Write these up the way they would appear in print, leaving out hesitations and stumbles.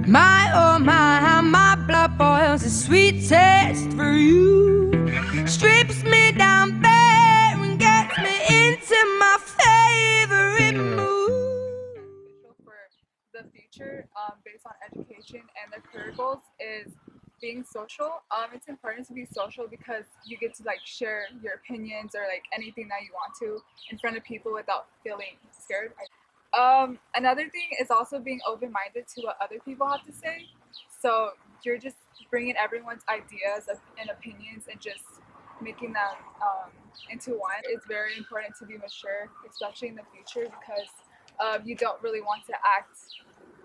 My, oh my, how my blood boils a sweet taste for you. Strips me down bare and gets me into my favorite mood. For the future, based on education and their career goals, is being social. It's important to be social because you get to like share your opinions or like anything that you want to in front of people without feeling scared. Another thing is also being open-minded to what other people have to say. So you're just bringing everyone's ideas and opinions and just making them into one. It's very important to be mature, especially in the future, because you don't really want to act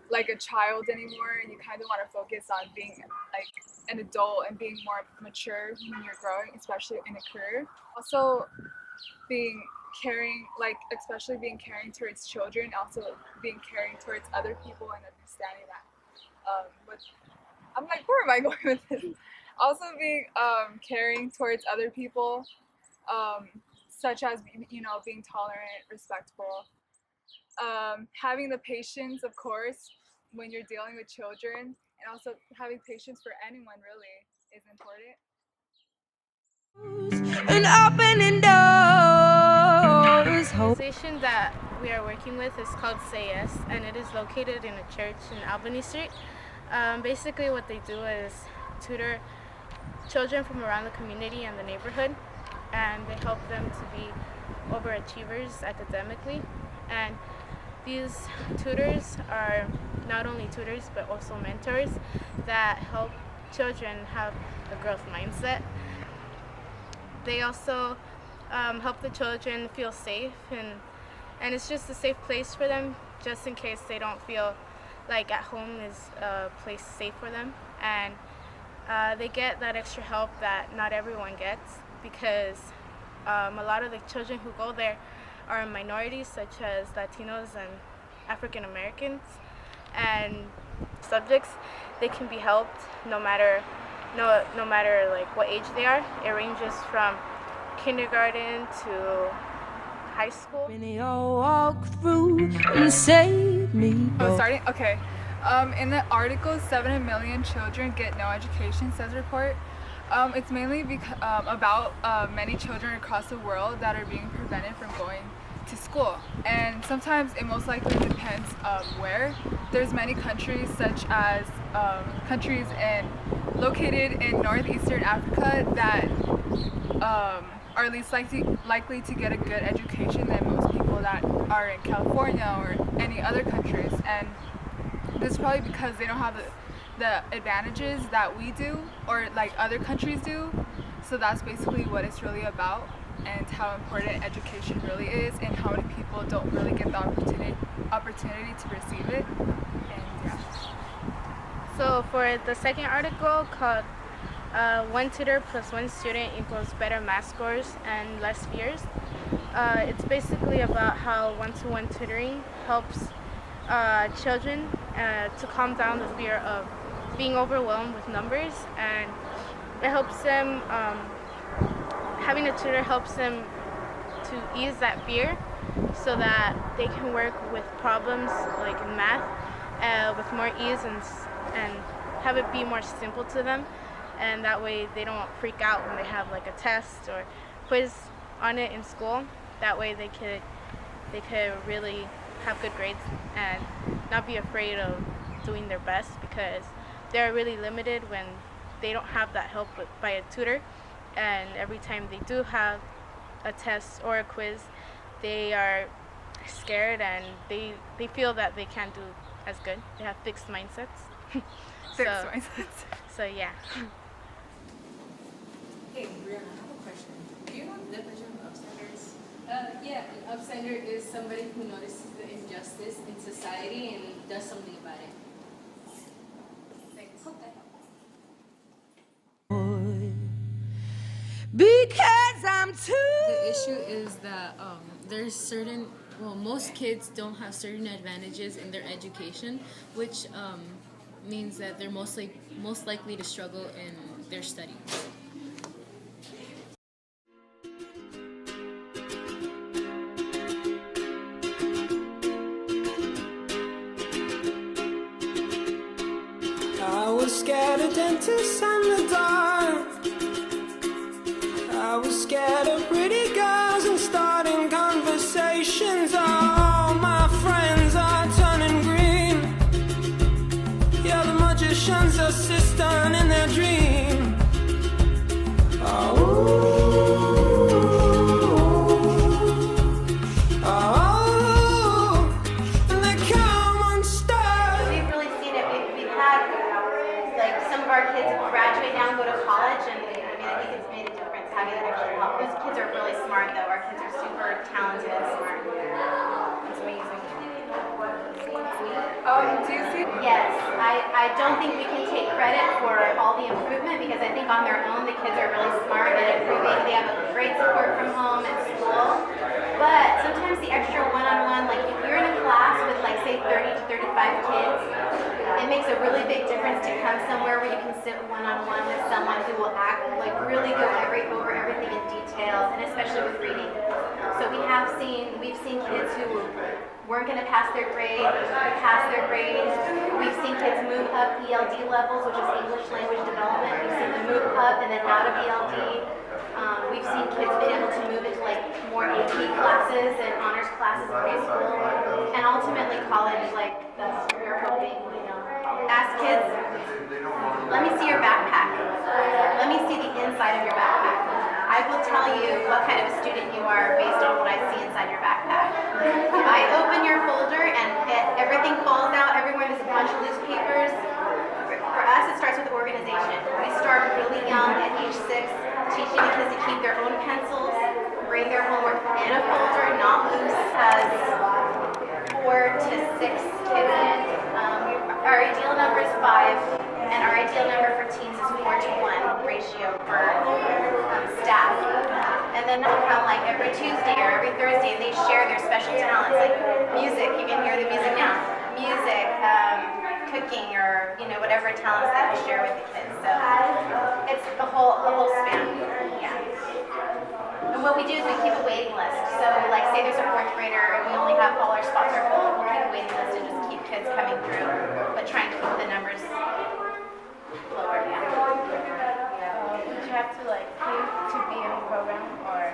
like a child anymore, and you kind of want to focus on being like an adult and being more mature when you're growing, especially in a career. Also, being caring, like especially being caring towards children, also being caring towards other people and understanding that. But I'm like, where am I going with this? Also being caring towards other people, such as being tolerant, respectful, having the patience, of course, when you're dealing with children, and also having patience for anyone really is important. And opening doors. The organization that we are working with is called Y.E.S, and it is located in a church in Albany Street. Basically what they do is tutor children from around the community and the neighborhood, and they help them to be overachievers academically. And these tutors are not only tutors but also mentors that help children have a growth mindset. They also help the children feel safe, and it's just a safe place for them, just in case they don't feel like at home is a place safe for them. And they get that extra help that not everyone gets, because a lot of the children who go there are minorities, such as Latinos and African Americans, and subjects. They can be helped no matter like what age they are. It ranges from kindergarten to high school. Walk through and save me. Oh, starting? Okay. In the article, 7 million children get no education, says report. It's mainly about many children across the world that are being prevented from going to school, and sometimes it most likely depends where. There's many countries, such as countries located in northeastern Africa, that are least likely to get a good education than most people that are in California or any other countries. And this is probably because they don't have the advantages that we do or like other countries do. So that's basically what it's really about, and how important education really is, and how many people don't really get the opportunity to receive it. And yeah. So for the second article, called One Tutor plus One Student Equals Better Math Scores and Less Fears, it's basically about how one-to-one tutoring helps children to calm down the fear of being overwhelmed with numbers, and it helps them, having a tutor helps them to ease that fear so that they can work with problems like in math with more ease and have it be more simple to them, and that way they don't freak out when they have like a test or quiz on it in school. That way they could really have good grades and not be afraid of doing their best, because they're really limited when they don't have that help by a tutor. And every time they do have a test or a quiz, they are scared and they feel that they can't do as good. They have fixed mindsets. So yeah. Hey, Brianna, I have a question. Do you know the definition of upstanders? Yeah, an upstander is somebody who notices the injustice in society and does something about it. Thanks. Okay. Because I'm too. The issue is that there's most kids don't have certain advantages in their education, which means that they're most likely to struggle in their studies. was scared of dentists and the dark. I was scared of pretty girls and starting conversations. All my friends are turning green. Yeah, the magician's assistant in their dream. Oh. Our kids graduate now and go to college, and I mean, I think it's made a difference having that extra help. Those kids are really smart, though. Our kids are super talented and smart. It's amazing. Do you see? Yes, I don't think we can take credit for all the improvement, because I think on their own the kids are really smart and improving. They have a great support from home and school. But sometimes the extra one-on-one, like if you're in a class with like say 30 to 35 kids, it makes a really big difference to come somewhere where you can sit one-on-one with someone who will like really go over everything in detail, and especially with reading. So we've seen kids who weren't going to pass their grade, pass their grades. We've seen kids move up ELD levels, which is English language development. We've seen them move up and then out of ELD. We've seen kids be able to move into like more AP classes and honors classes in high school, and ultimately college. Like that's what we're hoping. Ask kids, let me see your backpack. Let me see the inside of your backpack. I will tell you what kind of a student you are based on what I see inside your backpack. If I open your folder and everything falls out, everywhere there's a bunch of loose papers, for us it starts with organization. We start really young at age 6, teaching the kids to keep their own pencils, bring their homework in a folder, not loose, as 4 to 6 kids in. Our ideal number is 5, and our ideal number for teens is 4-to-1 ratio for staff. And then they'll come like every Tuesday or every Thursday, and they share their special talents, like music. You can hear the music now. Music, cooking, or whatever talents they can share with the kids. So it's the whole span. Yeah. And what we do is we keep a waiting list. So like say there's a 4th grader and we only have all our spots are full, we'll keep a waiting list and just keep kids coming through, but try and keep the numbers lower. Yeah. Did you have to like pay to be in the program, or?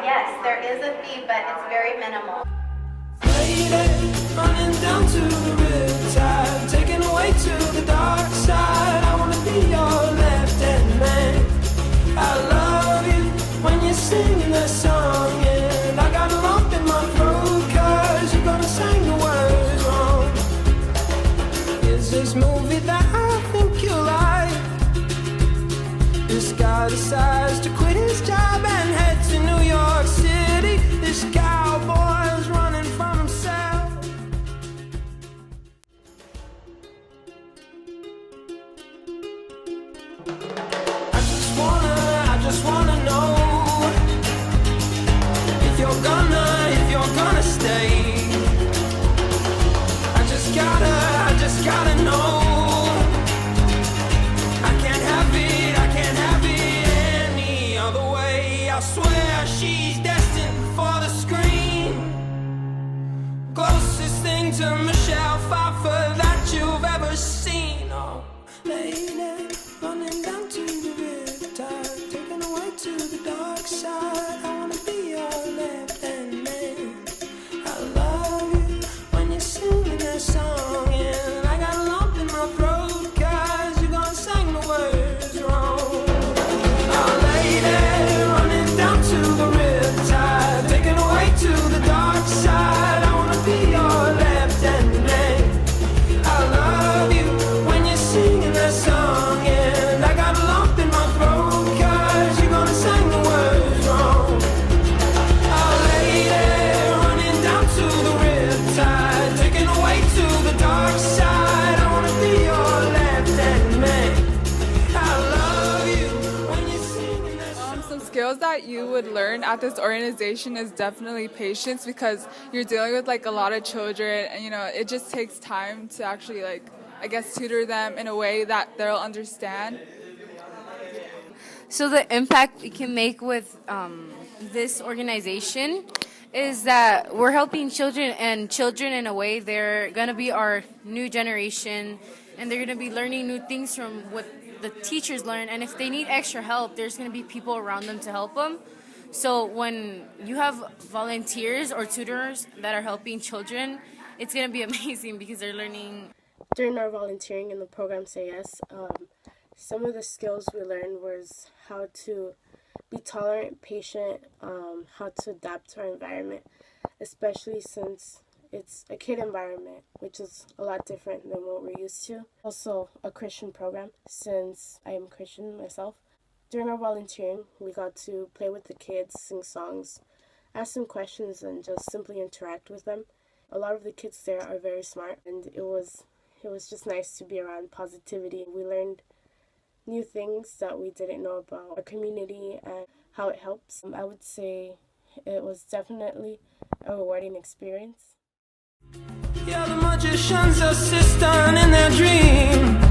Yes, there is a fee, but it's very minimal. Lady, running down to the riptide, taken away to the dark side. I wanna be your left-hand man. I love you when you're singing that song, and I got a lump in my throat 'cause you're gonna sing the words wrong. Is this movie that I think you like? This guy decides to quit his job and head to New York City. This cowboy's running from himself. I just wanna know if you're gonna stay. I just gotta know. I can't have it any other way. I swear she's destined for the screen. Closest thing to Michelle Pfeiffer that you've ever seen. Oh, lady, running down to the riptide, taken away to the dark side. I wanna be your left-hand man. I love you when you're singing that song, and I got a lump in my throat 'cause you're gonna sing the words wrong. Oh, lady, running down to the riptide, taken away to the dark side. I wanna be your left-hand man. I love you when you're singing that song, and I got a lump in my throat 'cause you're gonna sing the words wrong. Oh, lady, running down to the riptide, taken away to the dark side. I wanna be your left-hand man. I love you when you're singing that song. Some skills that you would learn at this organization is definitely patience, because you're dealing with like a lot of children, and it just takes time to actually tutor them in a way that they'll understand. So the impact we can make with this organization is that we're helping children, and children in a way, they're going to be our new generation, and they're going to be learning new things from what the teachers learn, and if they need extra help, there's going to be people around them to help them. So when you have volunteers or tutors that are helping children, it's going to be amazing because they're learning. During our volunteering in the program Y.E.S, some of the skills we learned was how to be tolerant, patient, how to adapt to our environment, especially since it's a kid environment, which is a lot different than what we're used to. Also, a Christian program, since I am Christian myself. During our volunteering, we got to play with the kids, sing songs, ask them questions, and just simply interact with them. A lot of the kids there are very smart, and it was just nice to be around positivity. We learned new things that we didn't know about our community and how it helps. I would say it was definitely a rewarding experience. Yeah, the magician's assistant in their dream.